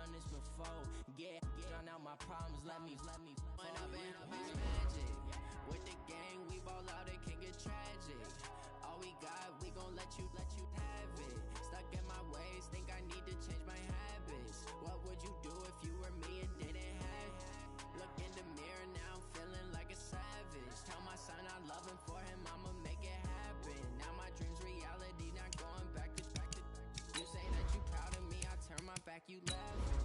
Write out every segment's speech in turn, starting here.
done this before. Yeah, drown out my problems, let me when I've been magic. With the gang, we ball out, it can get tragic. All we got, we gon' let you have it. Stuck in my ways, think I need to change my habits. What would you do if you were me and didn't have it? Look in the mirror, now I'm feeling like a savage. Tell my son I love him, for him I'ma make it happen. Now my dream's reality, not going back to. You say that you proud of me, I turn my back, you laughing.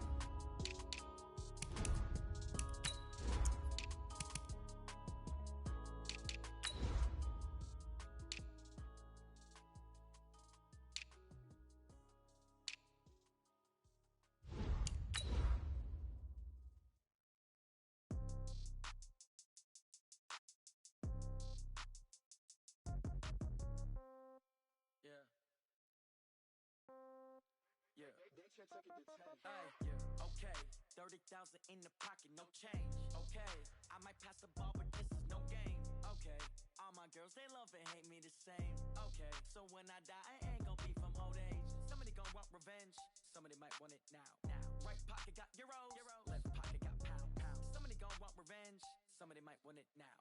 Okay, 30,000 in the pocket, no change. Okay, I might pass the ball, but this is no game. Okay, all my girls, they love and hate me the same. Okay, so when I die, I ain't gon' be from old age. Somebody gon' want revenge, somebody might want it now. Right pocket got euros, left pocket got pound. Somebody gon' want revenge, somebody might want it now.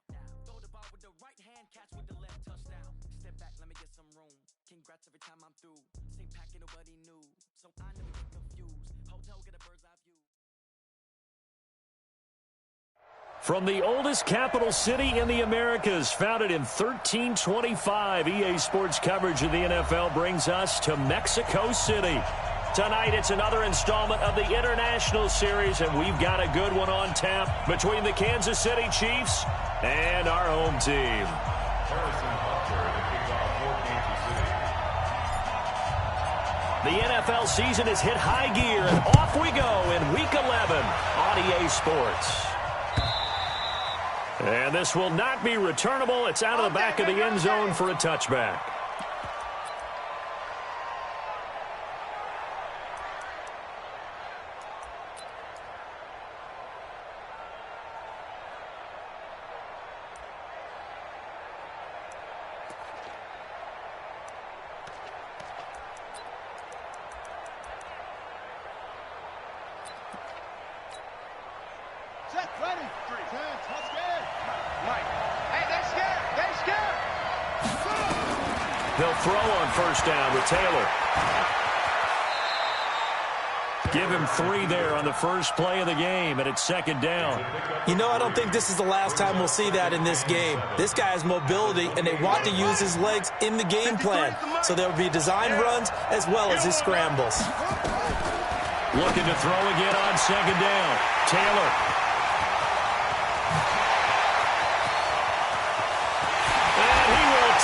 Throw the ball with the right hand, catch with the left, touchdown. Step back, let me get some room. Congrats every time I'm through. Same packet, nobody knew, so I never get confused. Hotel, get a bird's eye view. From the oldest capital city in the Americas, founded in 1325, EA Sports coverage of the NFL brings us to Mexico City. Tonight, it's another installment of the International Series, and we've got a good one on tap between the Kansas City Chiefs and our home team. The NFL season has hit high gear, and off we go in Week 11 on EA Sports. And this will not be returnable. It's out of the back of the end zone for a touchback. They'll throw on first down with Taylor. Give him 3 there on the first play of the game, and it's second down. You know, I don't think this is the last time we'll see that in this game. This guy has mobility, and they want to use his legs in the game plan. So there will be designed runs as well as his scrambles. Looking to throw again on second down. Taylor.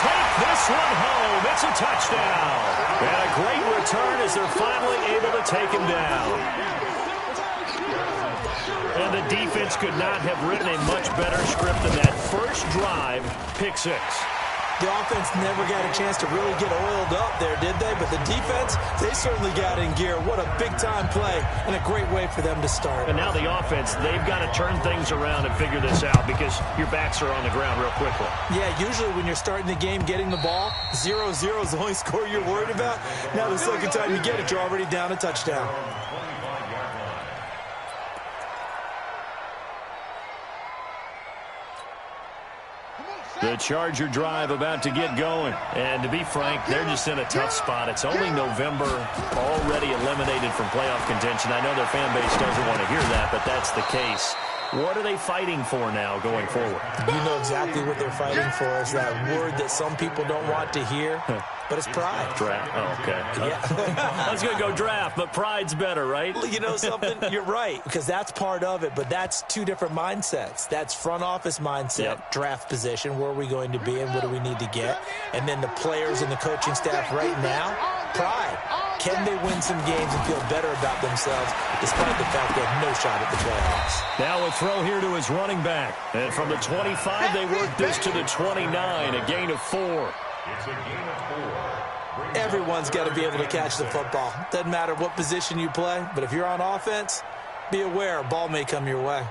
Take this one home. It's a touchdown. And a great return as they're finally able to take him down. And the defense could not have written a much better script than that first drive, pick 6. The offense never got a chance to really get oiled up there, did they? But the defense, they certainly got in gear. What a big-time play and a great way for them to start. And now the offense, they've got to turn things around and figure this out because your backs are on the ground real quickly. Yeah, usually when you're starting the game getting the ball, 0-0 is the only score you're worried about. Now the second time you get it, you're already down a touchdown. The Charger drive about to get going. And to be frank, they're just in a tough spot. It's only November, already eliminated from playoff contention. I know their fan base doesn't want to hear that, but that's the case. What are they fighting for now going forward? You know exactly what they're fighting for. Is that word that some people don't want to hear, but it's pride. Draft. Oh, okay. Yeah. I was going to go draft, but pride's better, right? Well, you know something? You're right, because that's part of it, but that's 2 different mindsets. That's front office mindset, draft position, where are we going to be and what do we need to get? And then the players and the coaching staff right now, pride. Can they win some games and feel better about themselves despite the fact they have no shot at the playoffs? Now a throw here to his running back. And from the 25, they work this to the 29, a gain of 4. It's a gain of 4. Everyone's got to be able to catch the football. Doesn't matter what position you play, but if you're on offense, be aware a ball may come your way.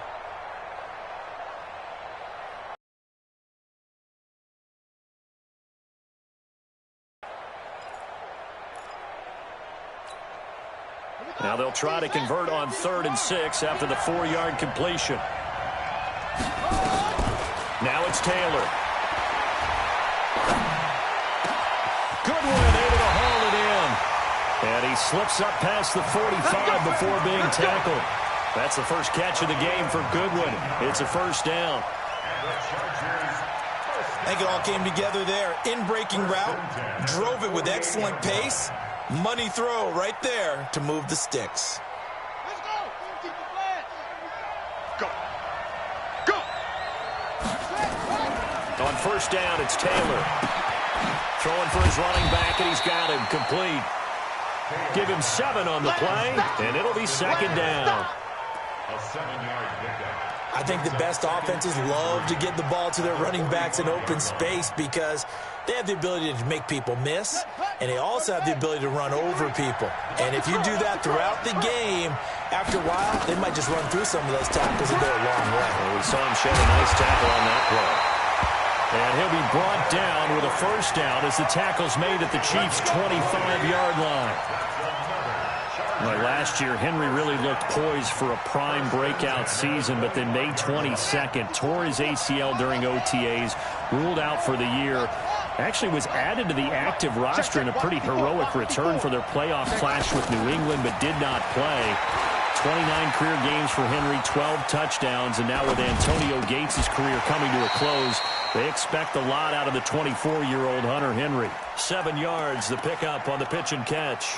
Now they'll try to convert on 3rd and 6 after the 4-yard completion. Now it's Taylor. Goodwin able to haul it in. And he slips up past the 45 before being tackled. That's the first catch of the game for Goodwin. It's a first down. I think it all came together there. In-breaking route, drove it with excellent pace. Money throw right there to move the sticks. Let's go. Keep the flag. Go. Go. On first down, it's Taylor. Throwing for his running back, and he's got him complete. Give him 7 on the play, and it'll be second down. A 7-yard pickup. I think the best offenses love to get the ball to their running backs in open space because they have the ability to make people miss, and they also have the ability to run over people. And if you do that throughout the game, after a while, they might just run through some of those tackles and go a long way. Well, we saw him shed a nice tackle on that play. And he'll be brought down with a first down as the tackle's made at the Chiefs' 25-yard line. Well, last year, Henry really looked poised for a prime breakout season, but then May 22nd, tore his ACL during OTAs, ruled out for the year. Actually was added to the active roster in a pretty heroic return for their playoff clash with New England, but did not play. 29 career games for Henry, 12 touchdowns, and now with Antonio Gates' career coming to a close, they expect a lot out of the 24-year-old Hunter Henry. 7 yards, the pickup on the pitch and catch.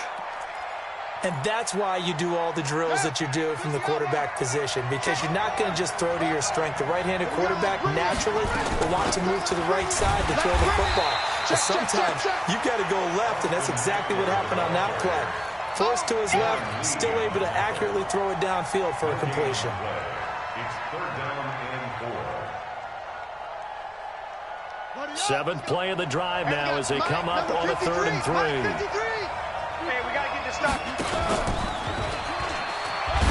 And that's why you do all the drills that you do from the quarterback position, because you're not going to just throw to your strength. The right-handed quarterback naturally will want to move to the right side to throw the football. But sometimes you've got to go left, and that's exactly what happened on that play. Forced to his left, still able to accurately throw it downfield for a completion. It's 3rd down and 4. 7th play of the drive now as they come up on a 3rd and 3. Hey, we got to get this stop.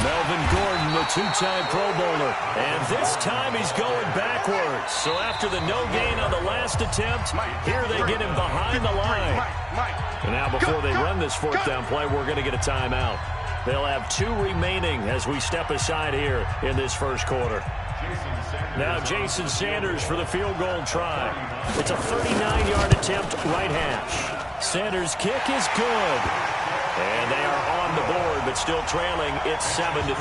Melvin Gordon, the 2-time Pro Bowler. And this time he's going backwards. So after the no gain on the last attempt, here they get him behind the line. And now before they run this 4th down play, we're going to get a timeout. They'll have 2 remaining as we step aside here in this first quarter. Now Jason Sanders for the field goal try. It's a 39-yard attempt, right hash. Sanders' kick is good. And they are on the board, but still trailing. It's 7-3.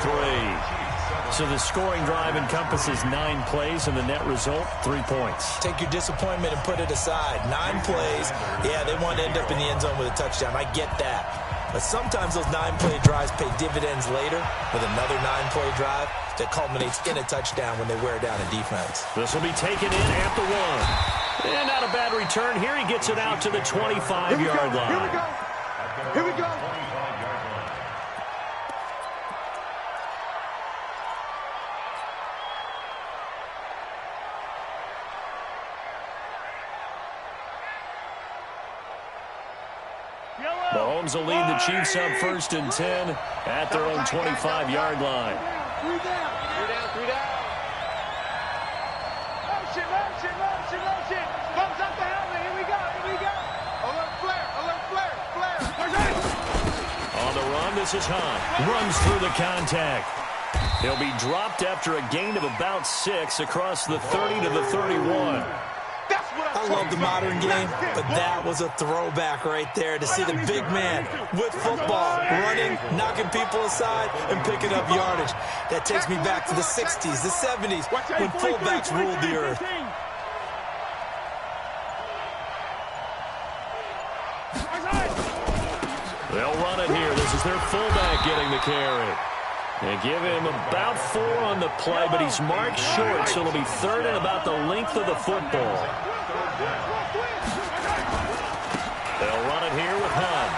So the scoring drive encompasses 9 plays, and the net result, 3 points. Take your disappointment and put it aside. 9 plays. Yeah, they want to end up in the end zone with a touchdown. I get that. But sometimes those 9-play drives pay dividends later with another 9-play drive that culminates in a touchdown when they wear down a defense. This will be taken in at the 1. And not a bad return. Here he gets it out to the 25-yard line. Here we go. Here we go. Mahomes will lead the Chiefs up 1st and 10 at their own 25-yard line. 3 down. 3 down. Motion. Comes up the helmet. Here we go. Alert flare. On the run, this is Hunt. Runs through the contact. He'll be dropped after a gain of about 6 across the 30 to the 31. I love the modern game, but that was a throwback right there to see the big man with football, running, knocking people aside, and picking up yardage. That takes me back to the 60s, the 70s, when fullbacks ruled the earth. They'll run it here. This is their fullback getting the carry. They give him about 4 on the play, but he's marked short, so it'll be 3rd and about the length of the football. They'll run it here with Hunt.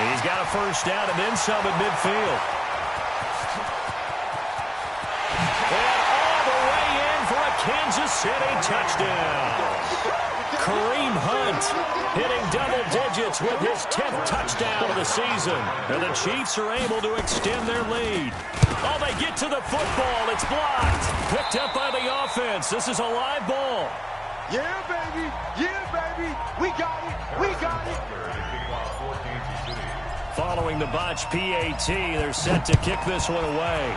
He's got a first down and then some at midfield. And all the way in for a Kansas City touchdown. Kareem Hunt hitting double digits with his 10th touchdown of the season. And the Chiefs are able to extend their lead. Oh, they get to the football. It's blocked. Picked up by the offense. This is a live ball. Yeah, baby. We got it. following the botch PAT. They're set to kick this one away.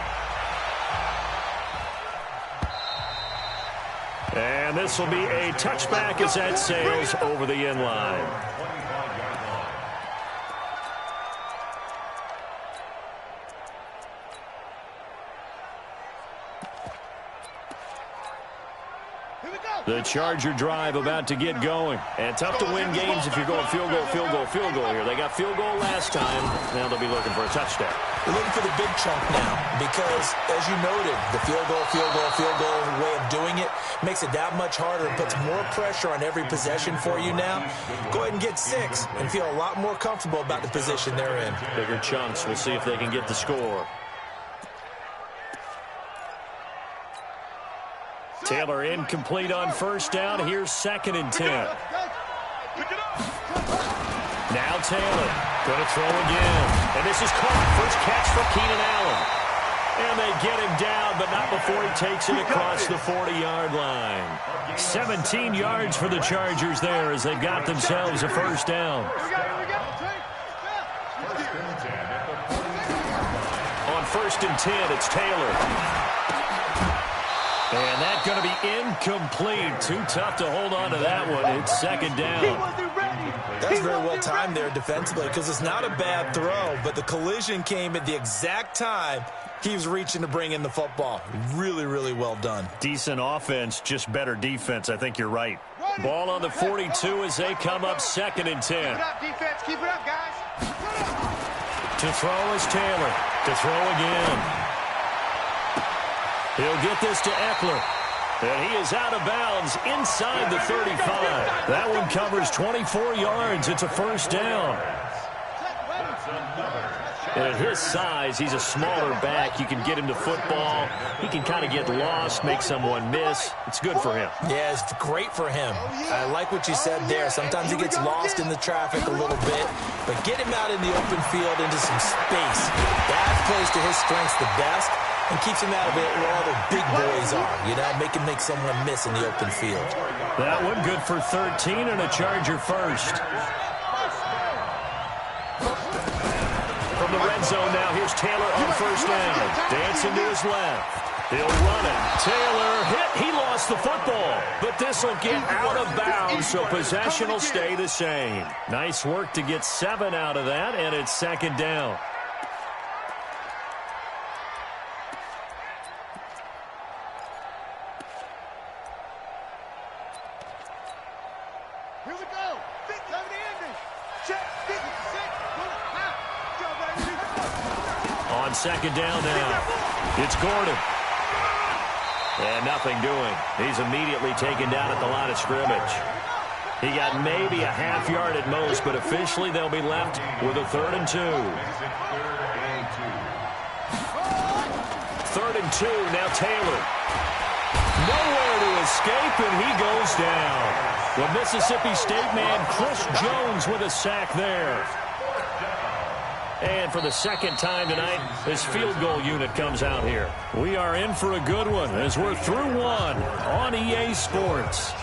And this will be a touchback as that sails over the end line. The Charger drive about to get going. And tough to win games if you're going field goal, field goal, field goal here. They got field goal last time. Now they'll be looking for a touchdown. They're looking for the big chunk now because, as you noted, the field goal way of doing it makes it that much harder and puts more pressure on every possession for you now. Go ahead and get 6 and feel a lot more comfortable about the position they're in. Bigger chunks. We'll see if they can get the score. Taylor incomplete on first down. Here's 2nd and 10. Now Taylor going to throw again. And this is caught. First catch for Keenan Allen. And they get him down, but not before he takes it across the 40-yard line. 17 yards for the Chargers there as they've got themselves a first down. On 1st and 10, it's Taylor. And that's going to be incomplete. Too tough to hold on to that one. It's 2nd down. That's very well timed there defensively because it's not a bad throw, but the collision came at the exact time he was reaching to bring in the football. Really, really well done. Decent offense, just better defense. I think you're right. Ball on the 42 as they come up 2nd and 10. Keep it up, defense. Keep it up, guys. To throw is Taylor. To throw again. He'll get this to Eckler. And he is out of bounds inside the 35. That one covers 24 yards. It's a first down. And at his size, he's a smaller back. You can get him to football. He can kind of get lost, make someone miss. It's good for him. Yeah, it's great for him. I like what you said there. Sometimes he gets lost in the traffic a little bit, but get him out in the open field into some space. That plays to his strengths the best and keeps him out of it where all the big boys are. You know, make him make someone miss in the open field. That one good for 13 and a Charger first. From the red zone now, here's Taylor on first down. Dancing to his left. He'll run it. Taylor hit. He lost the football. But this will get out of bounds, so possession will stay the same. Nice work to get 7 out of that, and it's 2nd down. Here we go. Come to Andy. Check. On 2nd down now, it's Gordon. And nothing doing. He's immediately taken down at the line of scrimmage. He got maybe a half yard at most, but officially they'll be left with a 3rd and 2. 3rd and 2, now Taylor. Nowhere to escape, and he goes down. The Mississippi State man, Chris Jones, with a sack there. And for the 2nd time tonight, this field goal unit comes out here. We are in for a good one as we're through one on EA Sports.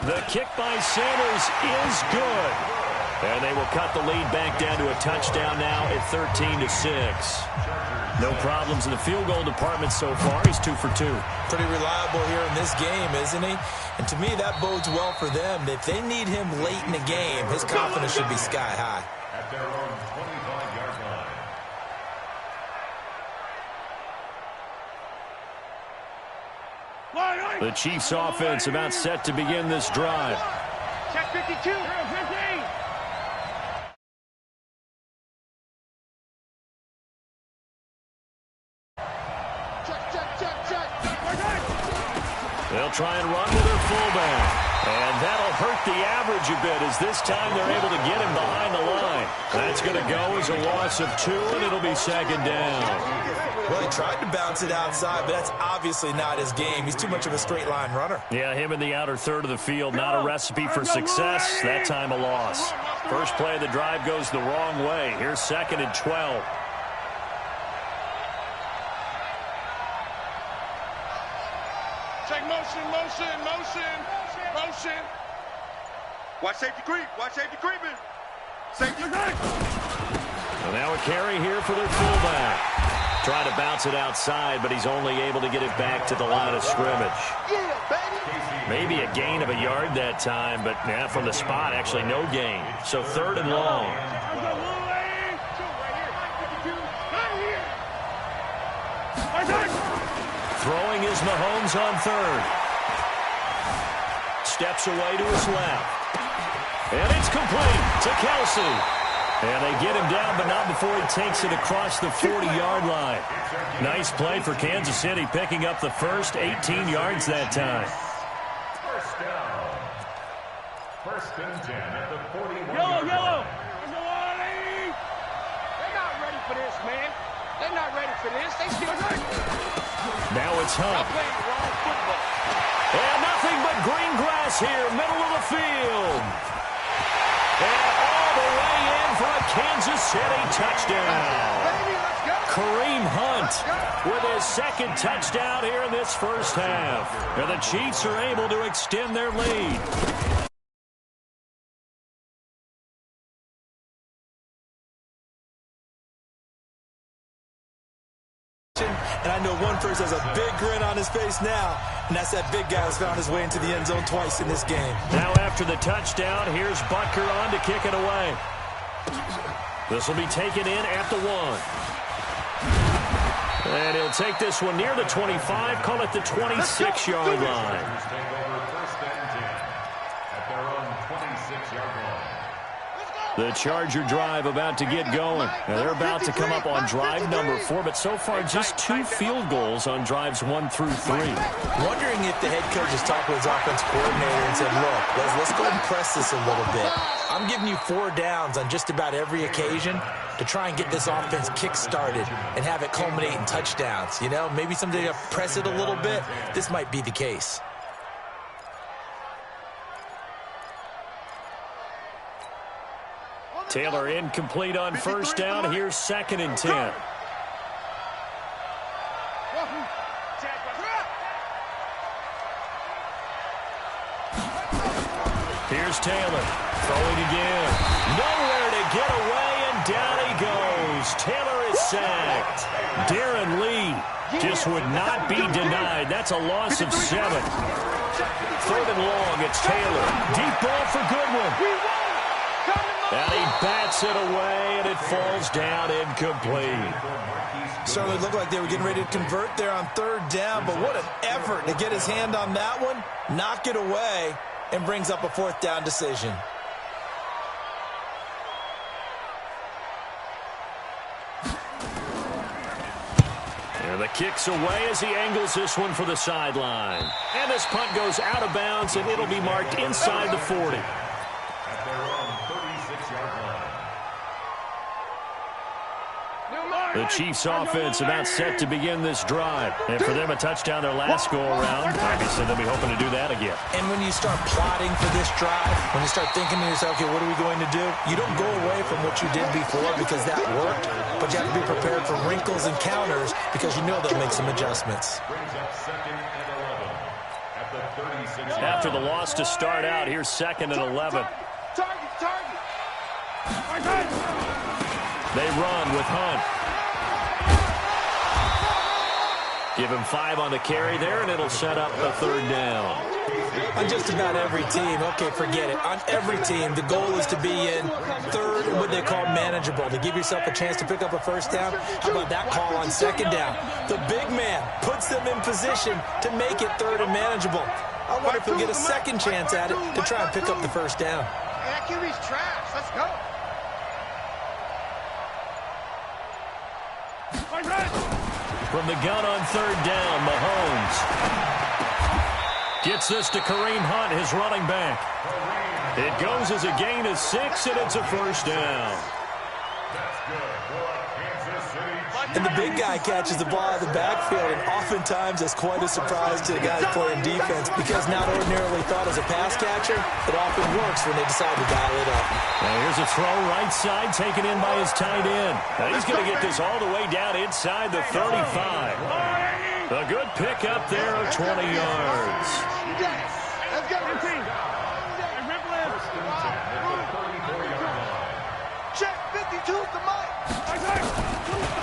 The kick by Sanders is good. And they will cut the lead back down to a touchdown now at 13-6. No problems in the field goal department so far. He's 2 for 2. Pretty reliable here in this game, isn't he? And to me, that bodes well for them. If they need him late in the game, his confidence should be sky high. At their own 25-yard line. The Chiefs offense about set to begin this drive. Check 52. 15. They'll try and run with their fullback. And that'll hurt the average a bit as this time they're able to get him behind the line. That's going to go as a loss of 2, and it'll be 2nd down. Well, he tried to bounce it outside, but that's obviously not his game. He's too much of a straight-line runner. Yeah, him in the outer third of the field, not a recipe for success. That time a loss. First play of the drive goes the wrong way. Here's 2nd and 12. Check motion. Motion. Watch safety creep. Watch safety creeping. Safety creep. So now a carry here for their fullback. Trying to bounce it outside, but he's only able to get it back to the line of scrimmage. Maybe a gain of a yard that time, but from the spot, actually no gain. So 3rd and long. Throwing is Mahomes on 3rd. Steps away to his left. And it's complete to Kelsey. And they get him down, but not before he takes it across the 40-yard line. Nice play for Kansas City, picking up the first 18 yards that time. First down. 1st and 10 at the 41. Yellow. They're not ready for this, man. They're not ready for this. They still ready. Now it's Hunt. Playing wrong football. And nothing but green grass here, middle of the field. And all the way in for a Kansas City touchdown. Kareem Hunt with his 2nd touchdown here in this first half. And the Chiefs are able to extend their lead. And I know one person has a big grin on his face now, and that's that big guy who's found his way into the end zone twice in this game. Now after the touchdown, here's Butker on to kick it away. This will be taken in at the 1. And he'll take this one near the 25, call it the 26-yard line. Take over 1st and 10 at their own 26-yard line. The Charger drive about to get going. Now they're about to come up on drive number 4, but so far just 2 field goals on drives 1 through 3. Wondering if the head coach has talked with his offense coordinator and said, look, let's go and press this a little bit. I'm giving you 4 downs on just about every occasion to try and get this offense kick-started and have it culminate in touchdowns. You know, maybe someday to press it a little bit. This might be the case. Taylor incomplete on 1st down. Here's 2nd and 10. Here's Taylor throwing again. Nowhere to get away, and down he goes. Taylor is sacked. Darren Lee just would not be denied. That's a loss of 7. 3rd and long, it's Taylor. Deep ball for Goodwin. And he bats it away, and it falls down incomplete. Certainly looked like they were getting ready to convert there on 3rd down, but what an effort to get his hand on that one, knock it away, and brings up a 4th down decision. And the kick's away as he angles this one for the sideline. And this punt goes out of bounds, and it'll be marked inside the 40. At their own 36-yard line. The Chiefs offense about set to begin this drive. And for them, a touchdown their last go-around. Obviously, they'll be hoping to do that again. And when you start plotting for this drive, when you start thinking to yourself, okay, what are we going to do? You don't go away from what you did before because that worked, but you have to be prepared for wrinkles and counters because you know they'll make some adjustments. Brings up 2nd and 11 at the 36. After the loss to start out, here's 2nd and 11. Target. They run with Hunt. Give him 5 on the carry there, and it'll set up a 3rd down. On just about every team, okay, forget it. On every team, the goal is to be in 3rd, what they call manageable, to give yourself a chance to pick up a 1st down. How about that call on 2nd down? The big man puts them in position to make it 3rd and manageable. I wonder if he'll get a 2nd chance at it to try and pick up the 1st down. That QB's trash. Let's go. From the gun on 3rd down, Mahomes gets this to Kareem Hunt, his running back. It goes as a gain of 6, and it's a 1st down. That's good for Kansas City. And the big guy catches the ball out of the backfield, and oftentimes that's quite a surprise to the guys playing defense because not ordinarily thought as a pass catcher, it often works when they decide to dial it up. Now here's a throw right side taken in by his tight end. Now he's going to get this all the way down inside the 35. A good pick up there of 20 yards. Let's go. Check 52's the mic.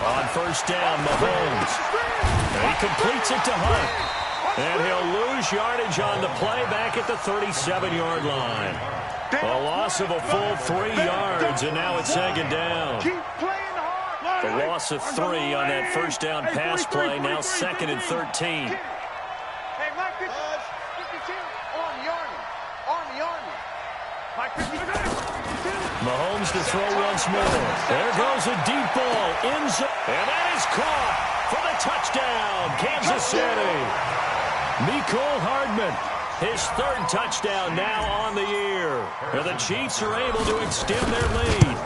On first down, Mahomes. And he completes it to Hunt. And he'll lose yardage on the play back at the 37-yard line. A loss of a full 3 yards, and now it's second down. The loss of 3 on that first down pass play, now second and 13. Hey, Mike 52 on the Army. Mike 52. Mahomes to throw once more. There goes a deep ball. In zone. And that is caught for the touchdown, Kansas City. Mecole Hardman, his 3rd touchdown now on the year. And the Chiefs are able to extend their lead.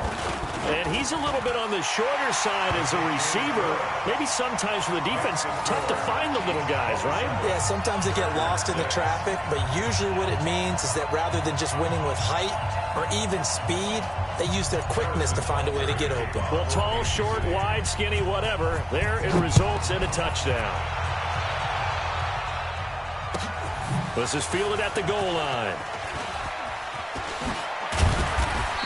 And he's a little bit on the shorter side as a receiver. Maybe sometimes for the defense, tough to find the little guys, right? Yeah, sometimes they get lost in the traffic, but usually what it means is that rather than just winning with height or even speed, they use their quickness to find a way to get open. Well, tall, short, wide, skinny, whatever, there it results in a touchdown. This is fielded at the goal line.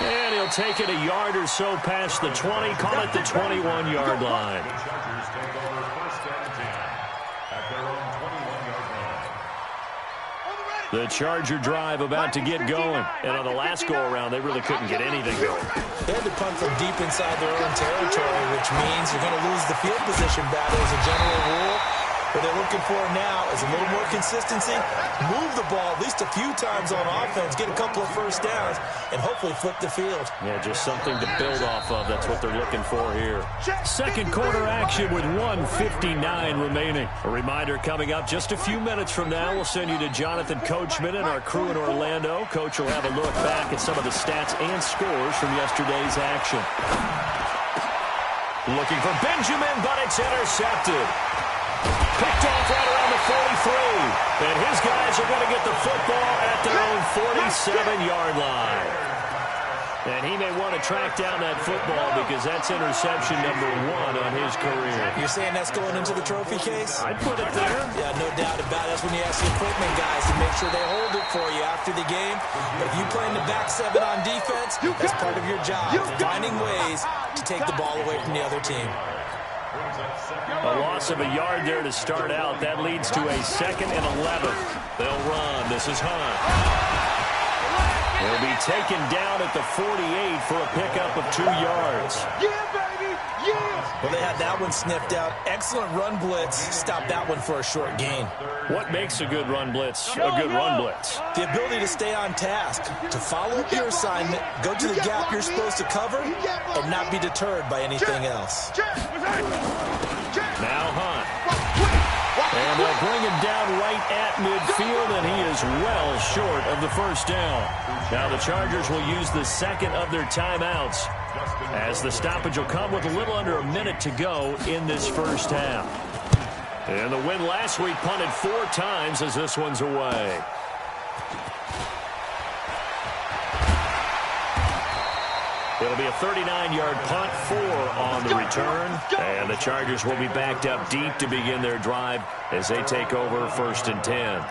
And he'll take it a yard or so past the 20, call it the 21-yard line. The Chargers take over first and 10 at their own 21-yard line. The Charger drive about to get going. And on the last go-around, they really couldn't get anything going. They had to punt from deep inside their own territory, which means you're going to lose the field position battle as a general rule. What they're looking for now is a little more consistency, move the ball at least a few times on offense, get a couple of first downs, and hopefully flip the field. Yeah, just something to build off of. That's what they're looking for here. Second quarter action with 1:59 remaining. A reminder coming up just a few minutes from now. We'll send you to Jonathan Coachman and our crew in Orlando. Coach will have a look back at some of the stats and scores from yesterday's action. Looking for Benjamin, but it's intercepted. Picked off right around the 43. And his guys are going to get the football at their own 47-yard line. And he may want to track down that football because that's interception number 1 on his career. You're saying that's going into the trophy case? I'd put it there. Yeah, no doubt about it. That's when you ask the equipment guys to make sure they hold it for you after the game. But if you play in the back 7 on defense, that's part of your job, finding ways to take the ball away from the other team. A loss of a yard there to start out. That leads to a 2nd and 11. They'll run. This is Hunt. He'll be taken down at the 48 for a pickup of 2 yards. Yeah, baby. Yeah. Well, they had that one sniffed out. Excellent run blitz. Stopped that one for a short gain. What makes a good run blitz a good run blitz? The ability to stay on task, to follow up your assignment, go to the gap you're supposed to cover, and not be deterred by anything else. Now Hunt. And they'll bring him down right at midfield, and he is well short of the first down. Now the Chargers will use the 2nd of their timeouts, as the stoppage will come with a little under a minute to go in this first half. And the win last week punted 4 times as this one's away. It'll be a 39-yard punt, 4 on the return. And the Chargers will be backed up deep to begin their drive as they take over first and 10.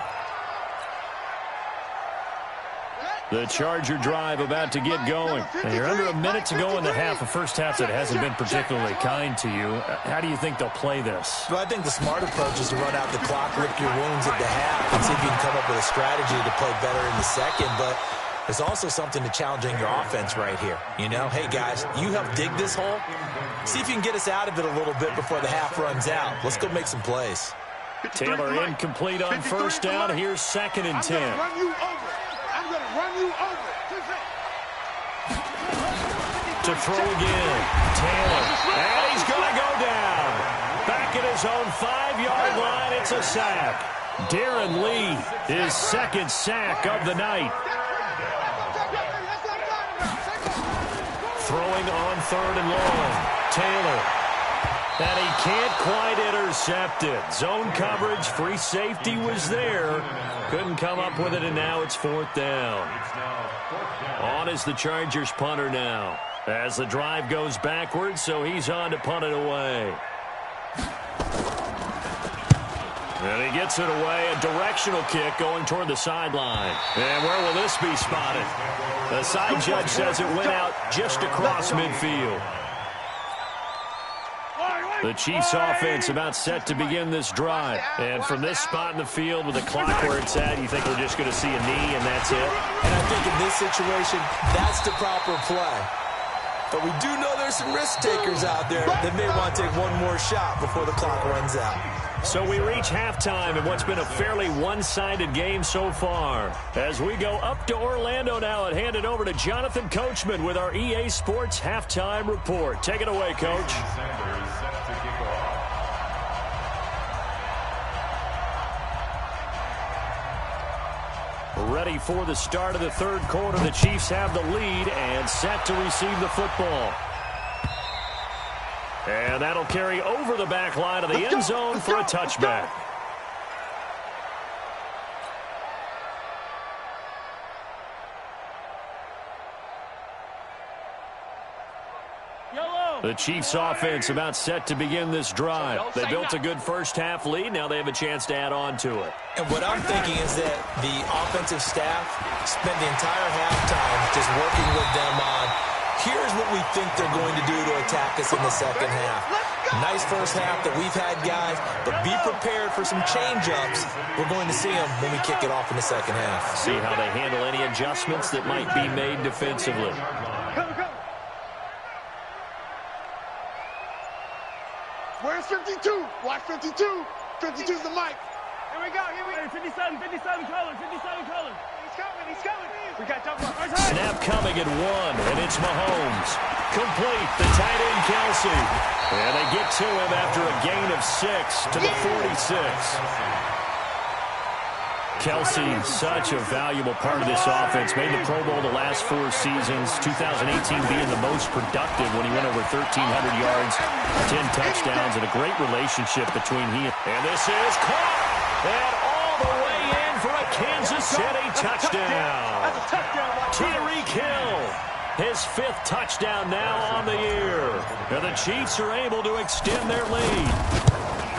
The Charger drive about to get going. And you're under a minute to go in the half. A first half that hasn't been particularly kind to you. How do you think they'll play this? Well, I think the smart approach is to run out the clock, lick your wounds at the half, and see if you can come up with a strategy to play better in the second. But there's also something to challenging your offense right here. You know, hey, guys, you help dig this hole. See if you can get us out of it a little bit before the half runs out. Let's go make some plays. Taylor incomplete on first down. Here's 2nd and 10. I'm going to run you over. To throw again. Taylor. And he's going to go down. Back at his own 5-yard line. It's a sack. Darren Lee, his 2nd sack of the night. Throwing on 3rd and long. Taylor. And he can't quite intercept it. Zone coverage, free safety was there. Couldn't come up with it, and now it's 4th down. On is the Chargers punter now. As the drive goes backwards, so he's on to punt it away. And he gets it away, a directional kick going toward the sideline. And where will this be spotted? The side judge says it went out just across midfield. The Chiefs offense about set to begin this drive. And from this spot in the field with the clock where it's at, you think we're just going to see a knee and that's it? And I think in this situation, that's the proper play. But we do know there's some risk takers out there that may want to take one more shot before the clock runs out. So we reach halftime in what's been a fairly one-sided game so far. As we go up to Orlando now and hand it over to Jonathan Coachman with our EA Sports Halftime Report. Take it away, Coach. Ready for the start of the third quarter. The Chiefs have the lead and set to receive the football. And that'll carry over the back line of the end zone for a touchback. The Chiefs offense about set to begin this drive. They built a good first half lead. Now they have a chance to add on to it. And what I'm thinking is that the offensive staff spent the entire halftime just working with them on, here's what we think they're going to do to attack us in the second half. Nice first half that we've had, guys, but be prepared for some change-ups. We're going to see them when we kick it off in the second half. See how they handle any adjustments that might be made defensively. Where's 52? Watch 52. 52's the mic. Here we go. 57 colors. He's coming. We got jump up. Snap coming at 1, and it's Mahomes. Complete, the tight end Kelsey. And they get to him after a gain of 6 to the 46. Kelsey, such a valuable part of this offense. Made the Pro Bowl the last 4 seasons. 2018 being the most productive when he went over 1,300 yards, 10 touchdowns, and a great relationship between he and this is caught. And all the way in for a Kansas City touchdown. Tyreek Hill, his 5th touchdown now on the year. And the Chiefs are able to extend their lead.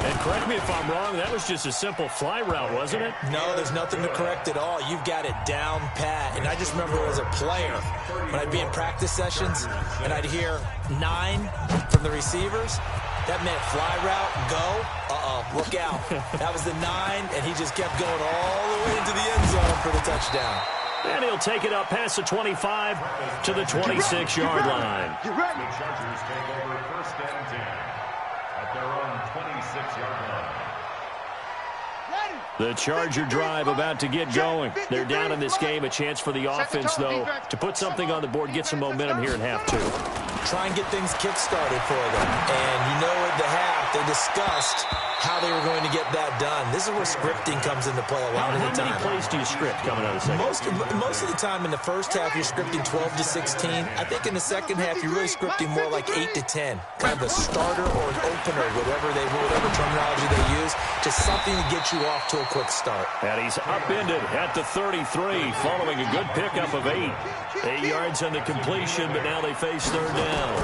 And correct me if I'm wrong, that was just a simple fly route, wasn't it? No, there's nothing to correct at all. You've got it down pat. And I just remember as a player, when I'd be in practice sessions and I'd hear 9 from the receivers, that meant fly route, go, look out. That was the 9, and he just kept going all the way into the end zone for the touchdown. And he'll take it up past the 25 to the 26-yard line. The Chargers take over 1st and 10 at their own 26-yard line. The Charger drive about to get going. They're down in this game. A chance for the offense, though, to put something on the board, get some momentum here in half 2. Try and get things kick-started for them. And you know at the half, they discussed how they were going to get that done. This is where scripting comes into play a lot of the time. How many plays do you script coming out of the second? Most of the time in the first half, you're scripting 12 to 16. I think in the second half, you're really scripting more like 8 to 10. Kind of a starter or an opener, whatever terminology they use, just something to get you off to a quick start. And he's upended at the 33, following a good pickup of 8. 8 yards on the completion, but now they face 3rd down.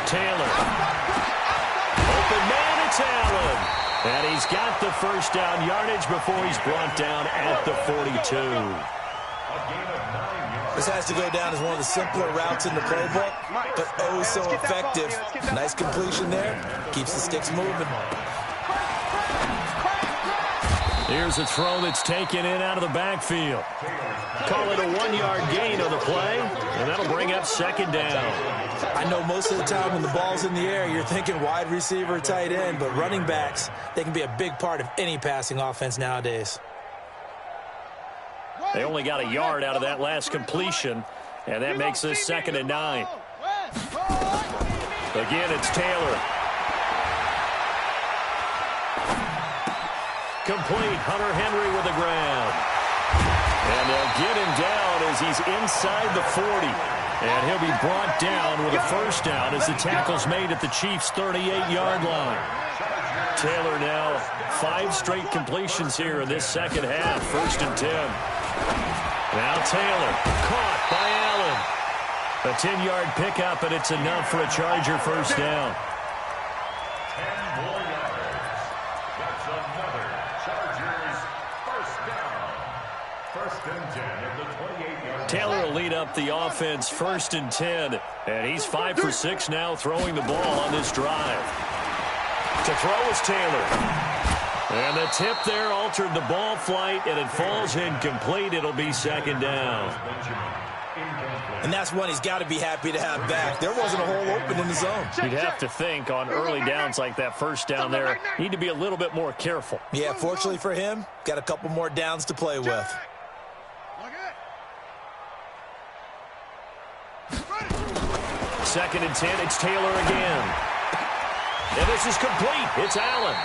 Taylor. Open man, it's Allen. And he's got the first down yardage before he's brought down at the 42. This has to go down as one of the simpler routes in the playbook, but oh so effective. Nice completion there. Keeps the sticks moving. Here's a throw that's taken in out of the backfield. Call it a 1-yard gain on the play, and that'll bring up 2nd down. I know most of the time when the ball's in the air, you're thinking wide receiver, tight end, but running backs, they can be a big part of any passing offense nowadays. They only got a yard out of that last completion, and that makes this 2nd and 9. Again, it's Taylor. Complete. Hunter Henry with the grab. And they'll get him down as he's inside the 40. And he'll be brought down with a first down as the tackle's made at the Chiefs' 38-yard line. Taylor now 5 straight completions here in this second half. 1st and 10. Now Taylor caught by Allen. A 10-yard pickup, and it's enough for a Charger first down. 10 more yards. That's another up the offense 1st and 10. And he's 5 for 6 now throwing the ball on this drive. To throw is Taylor. And the tip there altered the ball flight, and it falls incomplete. It'll be 2nd down. And that's one he's got to be happy to have back. There wasn't a hole open in the zone. You'd have to think on early downs like that 1st down there, need to be a little bit more careful. Yeah, fortunately for him, got a couple more downs to play with. 2nd and 10, it's Taylor again. And this is complete. It's Allen.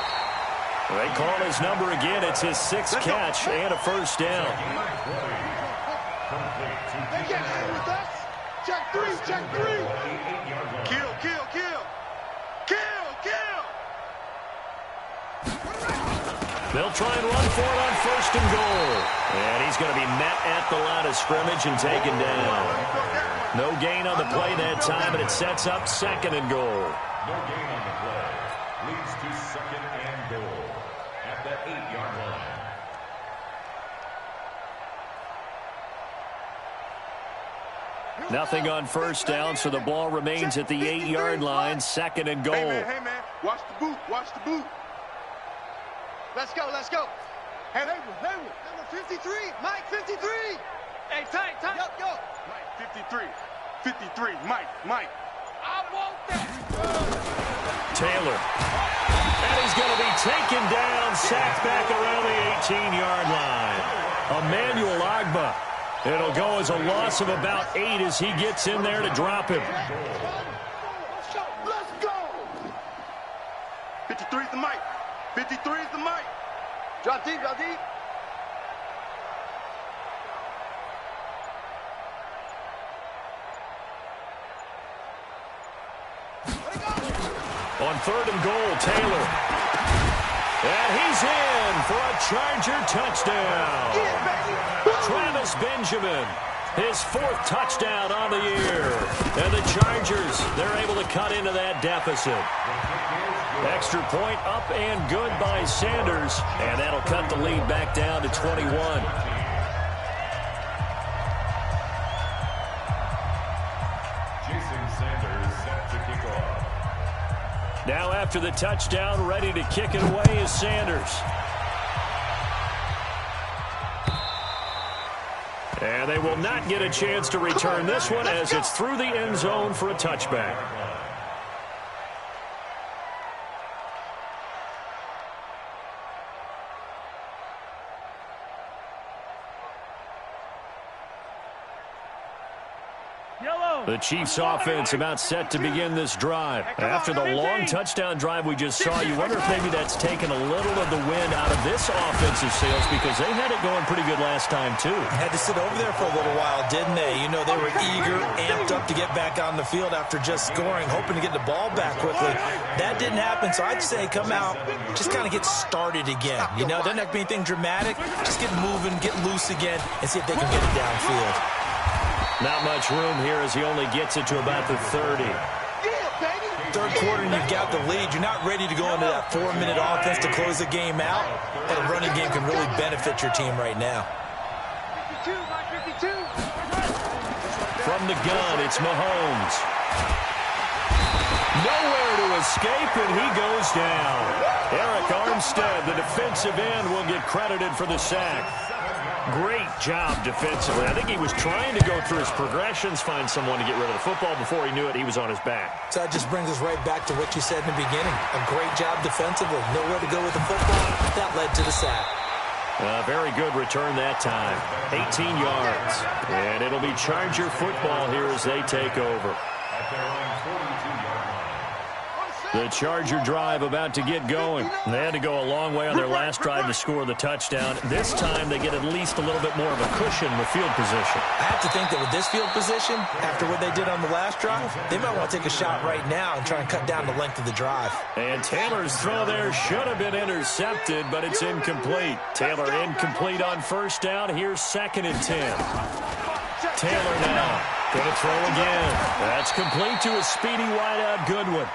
They call his number again. It's his 6th catch and a 1st down. Check 3, check 3. Kill, kill, kill. Kill, kill. They'll try and run for it on 1st and goal. And he's going to be met at the line of scrimmage and taken down. No gain on the play that time, and it sets up 2nd and goal. No gain on the play. Leads to 2nd and goal at the 8-yard line. Nothing on 1st down, so the ball remains at the 8-yard line, 2nd and goal. Hey, man, watch the boot, watch the boot. Let's go, let's go. Hey, Haywood. Number 53, Mike 53. Hey, tight. Yup, go. Mike 53, 53, Mike. I want that. Taylor. And he's going to be taken down, sacked back around the 18-yard line. Emmanuel Agba. It'll go as a loss of about 8 as he gets in there to drop him. Let's go. 53's the Mike. 53's the Mike. Drop deep, drop deep. On 3rd and goal, Taylor. And he's in for a Charger touchdown. Travis Benjamin, his 4th touchdown on the year. And the Chargers, they're able to cut into that deficit. Extra point up and good by Sanders. And that'll cut the lead back down to 21. Jason Sanders set to kick off. Now after the touchdown, ready to kick it away is Sanders. And they will not get a chance to return this one as it's through the end zone for a touchback. The Chiefs offense about set to begin this drive. After the long touchdown drive we just saw, you wonder if maybe that's taken a little of the wind out of this offensive sails because they had it going pretty good last time too. Had to sit over there for a little while, didn't they? You know, they were eager, amped up to get back on the field after just scoring, hoping to get the ball back quickly. That didn't happen, so I'd say come out, just kind of get started again. You know, it doesn't have to be anything dramatic. Just get moving, get loose again, and see if they can get it downfield. Not much room here as he only gets it to about the 30. Third quarter and you've got the lead. You're not ready to go into that 4-minute offense to close the game out. But a running game can really benefit your team right now. From the gun, it's Mahomes. Nowhere to escape, and he goes down. Eric Armstead, the defensive end, will get credited for the sack. Great job defensively. I think he was trying to go through his progressions, find someone to get rid of the football. Before he knew it, he was on his back. So that just brings us right back to what you said in the beginning. A great job defensively. Nowhere to go with the football. That led to the sack. Very good return that time. 18 yards. And it'll be Charger football here as they take over. At their own 42-yard line. The Charger drive about to get going. They had to go a long way on their last drive to score the touchdown. This time they get at least a little bit more of a cushion with field position. I have to think that with this field position, after what they did on the last drive, they might want to take a shot right now and try and cut down the length of the drive. And Taylor's throw there should have been intercepted, but it's incomplete. Taylor incomplete on 1st down. Here's 2nd and 10. Taylor now going to throw again. That's complete to a speedy wideout Goodwin.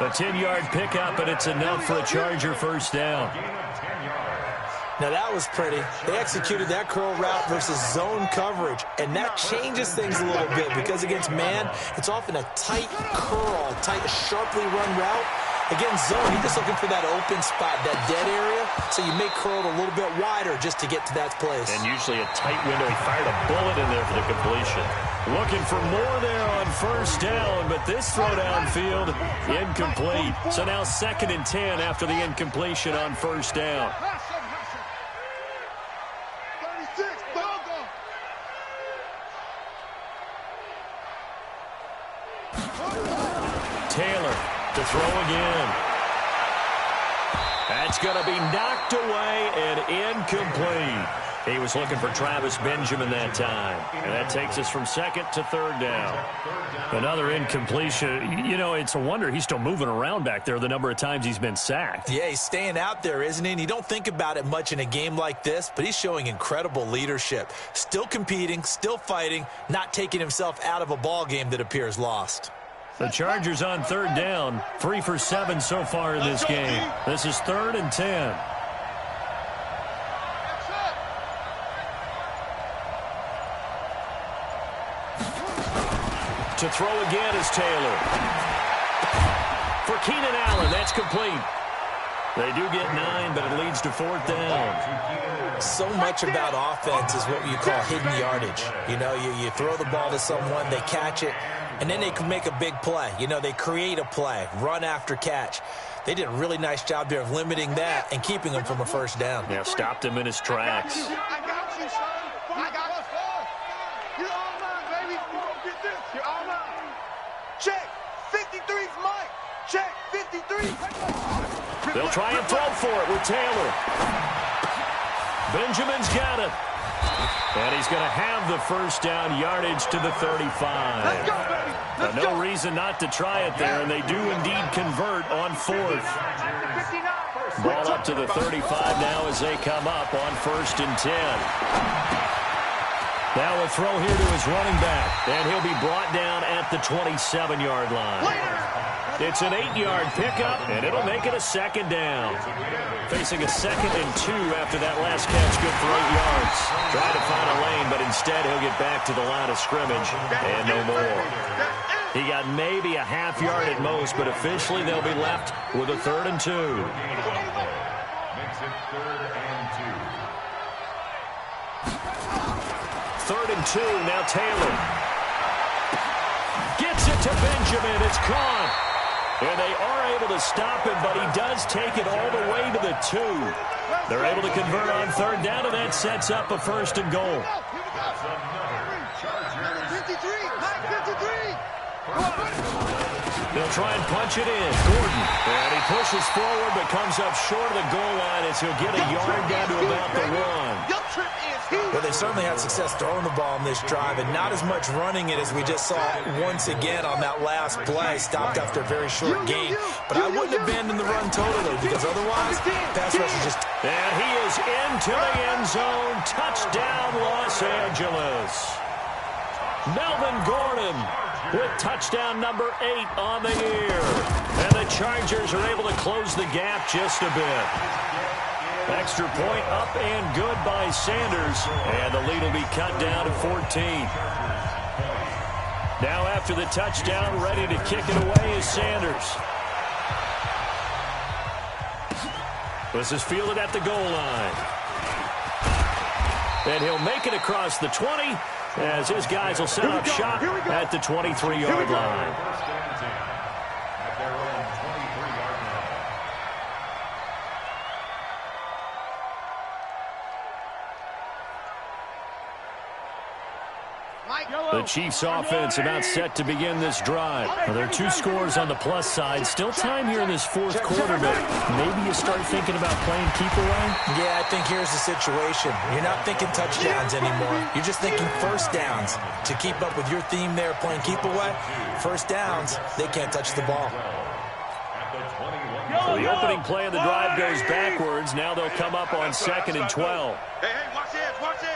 A 10-yard pickup, and it's enough for a Charger 1st down. Gain of 10 yards. Now that was pretty. They executed that curl route versus zone coverage, and that changes things a little bit because against man, it's often a tight curl, tight, sharply run route. Against zone, you're just looking for that open spot, that dead area, so you make curl a little bit wider just to get to that place. And usually a tight window. He fired a bullet in there for the completion. Looking for more there on first down, but this throw downfield, incomplete. So now 2nd and 10 after the incompletion on first down. Taylor to throw again. That's going to be knocked away and incomplete. He was looking for Travis Benjamin that time. And that takes us from 2nd to 3rd down. Another incompletion. You know, it's a wonder he's still moving around back there the number of times he's been sacked. Yeah, he's staying out there, isn't he? And you don't think about it much in a game like this, but he's showing incredible leadership. Still competing, still fighting, not taking himself out of a ball game that appears lost. The Chargers on 3rd down, 3 for 7 so far in this game. This is 3rd and 10. To throw again is Taylor. For Keenan Allen, that's complete. They do get 9, but it leads to 4th down. So much about offense is what you call hidden yardage. You know, you throw the ball to someone, they catch it, and then they can make a big play. You know, they create a play, run after catch. They did a really nice job there of limiting that and keeping him from a first down. Yeah, stopped him in his tracks. I got you, son. I got you. You're all mine, baby. You gonna get this. You're all mine. Check. 53's Mike. Check. 53. They'll try and throw for it with Taylor. Benjamin's got it. And he's going to have the first down, yardage to the 35. Let's go, baby. Let's No go. reason not to try it there, and they do indeed convert on 4th. 59. Ball up to the 35 now as they come up on 1st and 10. Now a throw here to his running back, and he'll be brought down at the 27-yard line. It's an 8-yard pickup, and it'll make it a 2nd down. Facing a 2nd and 2 after that last catch, good for 8 yards. Trying to find a lane, but instead he'll get back to the line of scrimmage, and no more. He got maybe a half yard at most, but officially they'll be left with a 3rd and 2. Makes it 3rd and 2. 3rd and 2, now Taylor. Gets it to Benjamin, it's caught. And they are able to stop him, but he does take it all the way to the 2. They're able to convert on 3rd down, and that sets up a 1st and goal. That's another Chargers. 53. Mike 53. They'll try and punch it in. Gordon. And he pushes forward, but comes up short of the goal line as he'll get a yard down to about the 1. Your trip is here. Well, they certainly had success throwing the ball on this drive, and not as much running it as we just saw once again on that last play, stopped after a very short gain. But I wouldn't abandon the run totally, because otherwise, pass rush is just... And he is into the end zone. Touchdown, Los Angeles. Melvin Gordon with touchdown number 8 on the year. And the Chargers are able to close the gap just a bit. Extra point up and good by Sanders. And the lead will be cut down to 14. Now after the touchdown, ready to kick it away is Sanders. This is fielded at the goal line. And he'll make it across the 20 as his guys will set up shop at the 23-yard line. First and 10 at their own 23-yard line. The Chiefs offense about set to begin this drive. Well, there are 2 scores on the plus side. Still time here in this 4th quarter, but maybe you start thinking about playing keep away? Yeah, I think here's the situation. You're not thinking touchdowns anymore. You're just thinking first downs. To keep up with your theme there, playing keep away, first downs, they can't touch the ball. So the opening play of the drive goes backwards. Now they'll come up on 2nd and 12. Hey, watch this, watch this.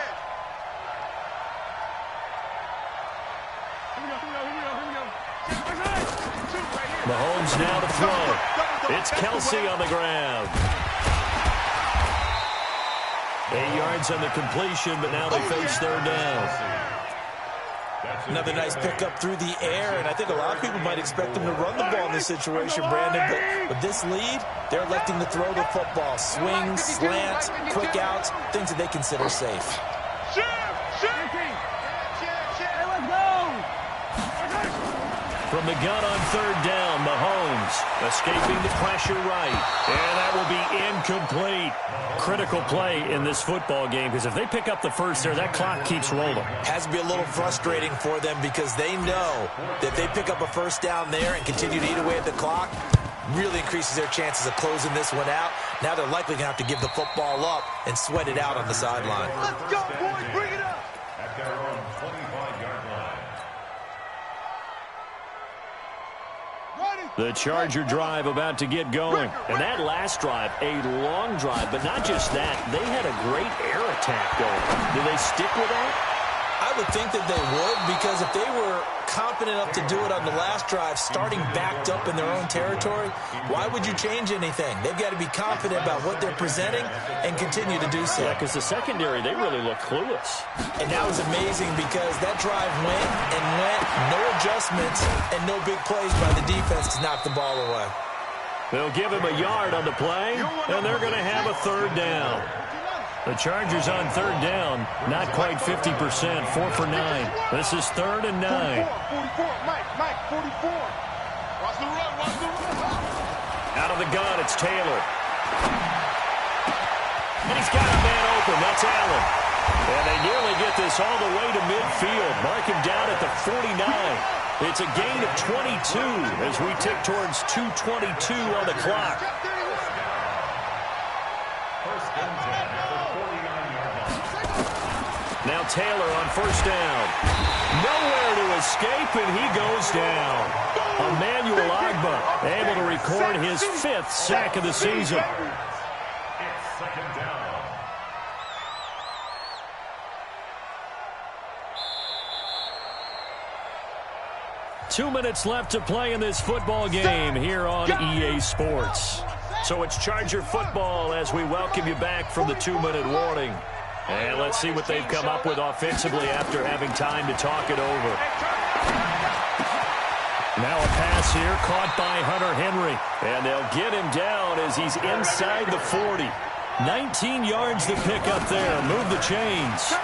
Mahomes now to throw. It's Kelsey on the ground. 8 yards on the completion, but now they face third down. Another nice pickup through the air, and I think a lot of people might expect them to run the ball in this situation, Brandon, but with this lead, they're electing to throw the football. Swings, slants, quick outs, things that they consider safe. From the gun on third down, Mahomes escaping the pressure right. And that will be incomplete. Critical play in this football game, because if they pick up the first there, that clock keeps rolling. Has to be a little frustrating for them because they know that if they pick up a first down there and continue to eat away at the clock, really increases their chances of closing this one out. Now they're likely going to have to give the football up and sweat it out on the sideline. Let's go, boys. Bring it up. At their own 25-yard line. The Charger drive about to get going. And that last drive, a long drive, but not just that. They had a great air attack going. Do they stick with that? I would think that they would, because if they were confident enough to do it on the last drive, starting backed up in their own territory, why would you change anything? They've got to be confident about what they're presenting and continue to do so. Yeah, because the secondary, they really look clueless. And that was amazing because that drive went and went, no adjustments and no big plays by the defense to knock the ball away. They'll give him a yard on the play, and they're going to have a third down. The Chargers on third down, not quite 50%, 4 for 9. This is 3rd and 9. 44, Mike, 44. Watch the run, watch the run. Out of the gun, it's Taylor. And he's got a man open, that's Allen. And they nearly get this all the way to midfield. Mark him down at the 49. It's a gain of 22 as we tick towards 2:22 on the clock. Now Taylor on first down. Nowhere to escape, and he goes down. Emmanuel Agba able to record his 5th sack of the season. It's second down. Two minutes left to play in this football game here on EA Sports. So it's Charger football as we welcome you back from the 2-minute warning. And let's see what they've come up with offensively after having time to talk it over. Now a pass here caught by Hunter Henry. And they'll get him down as he's inside the 40. 19 yards to pick up there. Move the chains.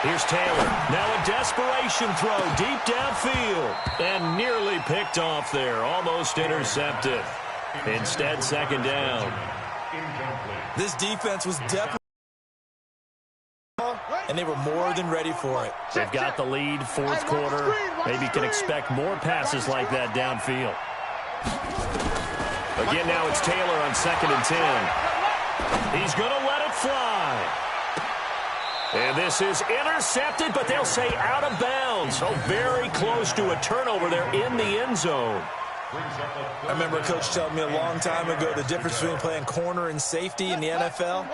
Here's Taylor. Now a desperation throw deep downfield. And nearly picked off there. Almost intercepted. Instead, second down. This defense was definitely, and they were more than ready for it. They've got the lead, 4th quarter. Maybe can expect more passes like that downfield. Again, now it's Taylor on 2nd and 10. He's going to let it fly. And this is intercepted, but they'll say out of bounds. So very close to a turnover there in the end zone. I remember a coach telling me a long time ago the difference between playing corner and safety in the NFL.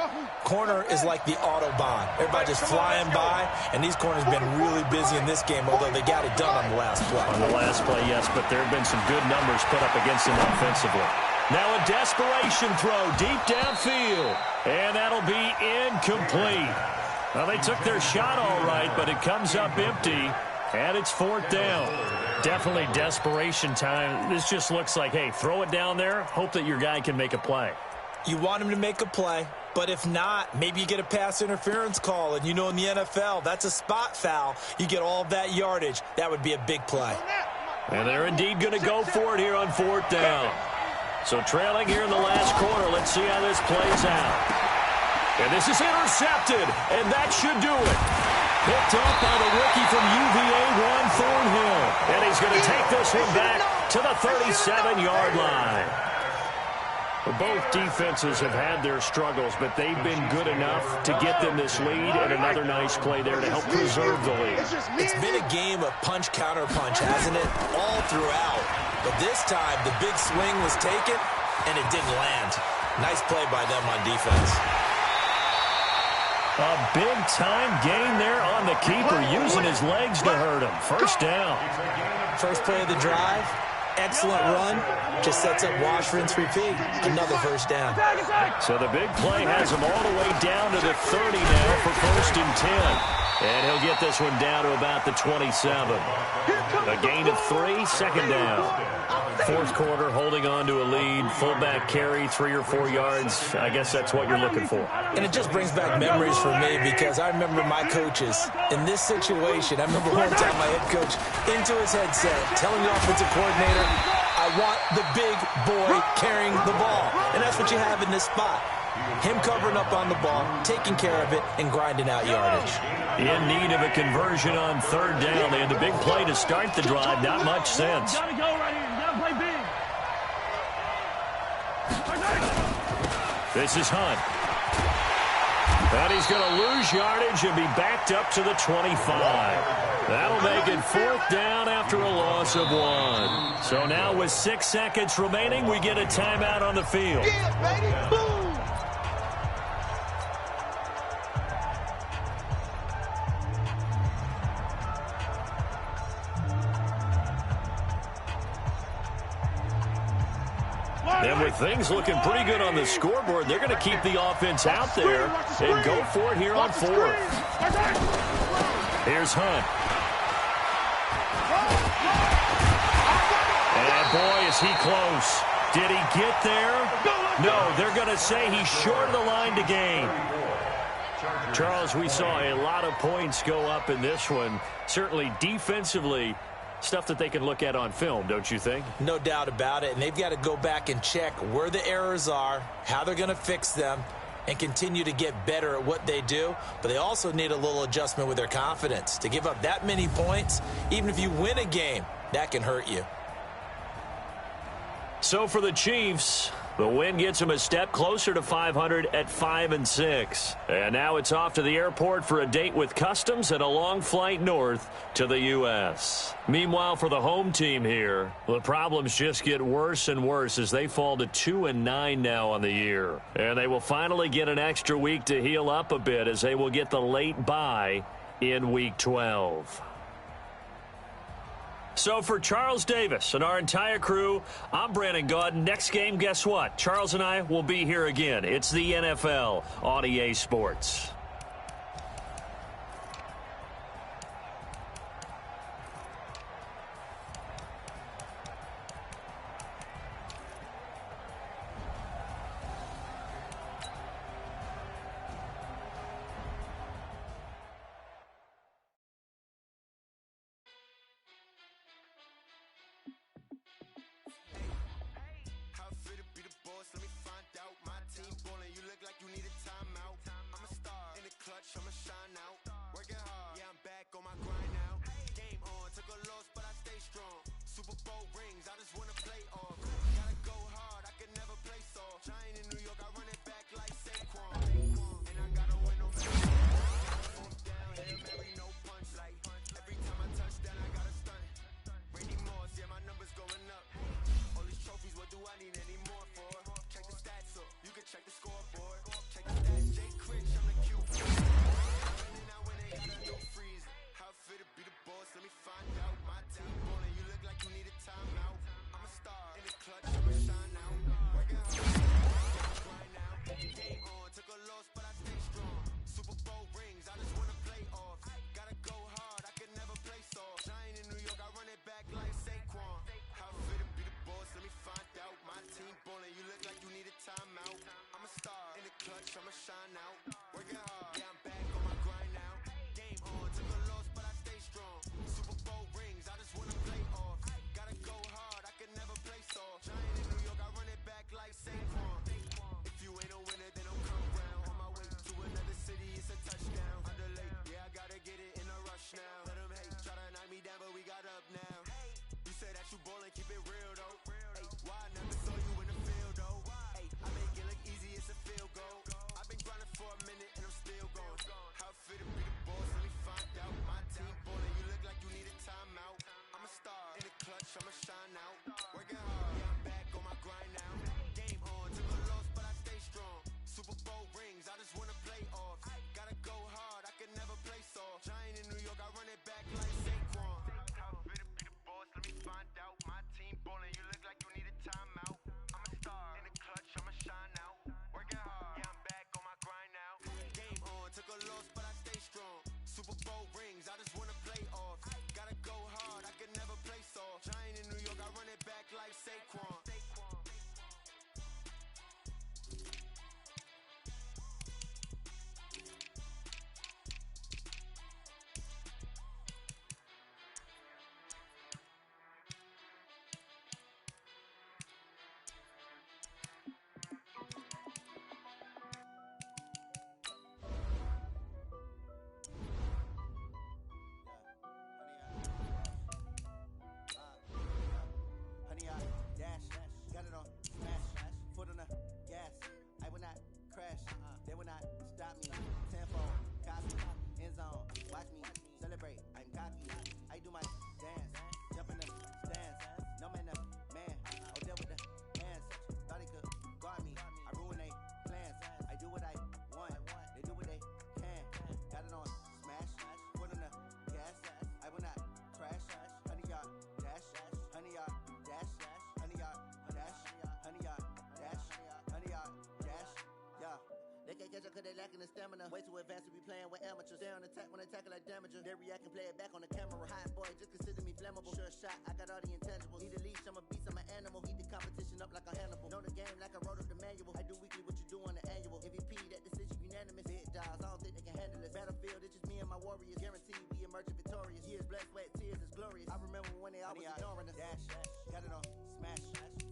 Corner is like the Autobahn. Everybody just flying by, and these corners have been really busy in this game, although they got it done on the last play. On the last play, yes, but there have been some good numbers put up against them offensively. Now a desperation throw deep downfield, and that'll be incomplete. Well, they took their shot all right, but it comes up empty, and it's 4th down. Definitely desperation time. This just looks like, hey, throw it down there, hope that your guy can make a play. You want him to make a play, but if not, maybe you get a pass interference call, and you know in the NFL, that's a spot foul. You get all of that yardage. That would be a big play. And they're indeed going to go for it here on 4th down. So trailing here in the last quarter, let's see how this plays out. And this is intercepted, and that should do it. Picked off by the rookie from UVA, Juan Thornhill. And he's going to take this one back to the 37-yard line. Well, both defenses have had their struggles, but they've been good enough to get them this lead, and another nice play there to help preserve the lead. It's been a game of punch-counter-punch, hasn't it? All throughout. But this time, the big swing was taken, and it didn't land. Nice play by them on defense. A big-time gain there on the keeper, using his legs to hurt him. First down. First play of the drive, excellent run. Just sets up wash, rinse, repeat. Another first down. So the big play has him all the way down to the 30 now for 1st and 10. And he'll get this one down to about the 27. A gain of 3, 2nd down. 4th quarter, holding on to a lead. Fullback carry, 3 or 4 yards. I guess that's what you're looking for. And it just brings back memories for me because I remember my coaches in this situation. I remember one time my head coach into his headset telling the offensive coordinator, I want the big boy carrying the ball. And that's what you have in this spot. Him covering up on the ball, taking care of it, and grinding out yardage. In need of a conversion on 3rd down. They had the big play to start the drive. Not much sense. You gotta go right here. You gotta play big. This is Hunt. And he's going to lose yardage and be backed up to the 25. That'll make it 4th down after a loss of 1. So now with 6 seconds remaining, we get a timeout on the field. Yeah, baby. Boom. And with things looking pretty good on the scoreboard, they're going to keep the offense out there and go for it here on 4th. Here's Hunt. And boy, is he close. Did he get there? No, they're going to say he's short of the line to gain. Charles, we saw a lot of points go up in this one. Certainly defensively, stuff that they can look at on film, don't you think? No doubt about it. And they've got to go back and check where the errors are, how they're going to fix them, and continue to get better at what they do. But they also need a little adjustment with their confidence. To give up that many points, even if you win a game, that can hurt you. So for the Chiefs, the win gets them a step closer to 500 at 5-6. And now it's off to the airport for a date with customs and a long flight north to the U.S. Meanwhile, for the home team here, the problems just get worse and worse as they fall to 2-9 now on the year. And they will finally get an extra week to heal up a bit as they will get the late bye in Week 12. So for Charles Davis and our entire crew, I'm Brandon Gaudin. Next game, guess what? Charles and I will be here again. It's the NFL on EA Sports. Ballin', Super Bowl rings, I just wanna play off. Gotta go hard, I can never play soft. Giant in New York, I run it back like Saquon. Honey, I dash, got it on smash, foot on the gas. I will not crash, they will not stop me. Tenfold, copy, end zone, watch me celebrate. I'm cocky, I do my dance, jump in the stands. No man, man, oh deal with the hands. Thought he could guard me, I ruin they plans. I do what I want, they do what they can. Got it on smash, foot on the gas. I will not crash, honey, y'all dash, honey, y'all dash, honey, y'all dash, honey, y'all dash, honey, y'all dash, yeah. They can't catch up cause they lacking the stamina. Way too advanced to be playing with amateurs. Stay on attack when they tackle like damager. They react and play it back on the camera. Hot boy, just consider me flammable. Sure shot, I got all the intangibles. Need a leash, I'm a beast, I'm an animal. Heat the competition up like a Hannibal. Know the game like I wrote up the manual. I do weekly what you do on the annual. MVP, that decision unanimous. Big dogs, I don't think they can handle it. Battlefield, it's just me and my warriors. Guaranteed we emerging victorious. Years, blood, sweat, tears, it's glorious. I remember when they always ignoring us. Dash, got it on smash,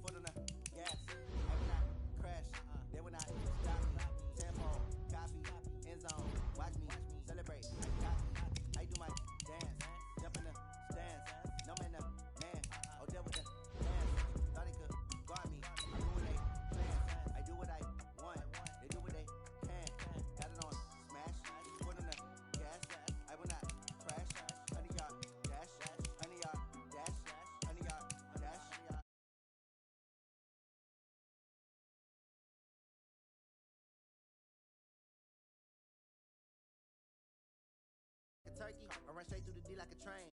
foot on the gas. I will not crash, they will not stop me. Tempo, copy, end zone, watch me celebrate. I do my dance, jump in the stands. No man, man, oh deal with the hands. Thought he could guard me, I ruin they plans. I do what I want, they do what they can. Got it on smash, foot on the gas. I will not crash, honey, y'all dash, honey, y'all dash, honey, y'all dash. A turkey, I run straight through the D like a train.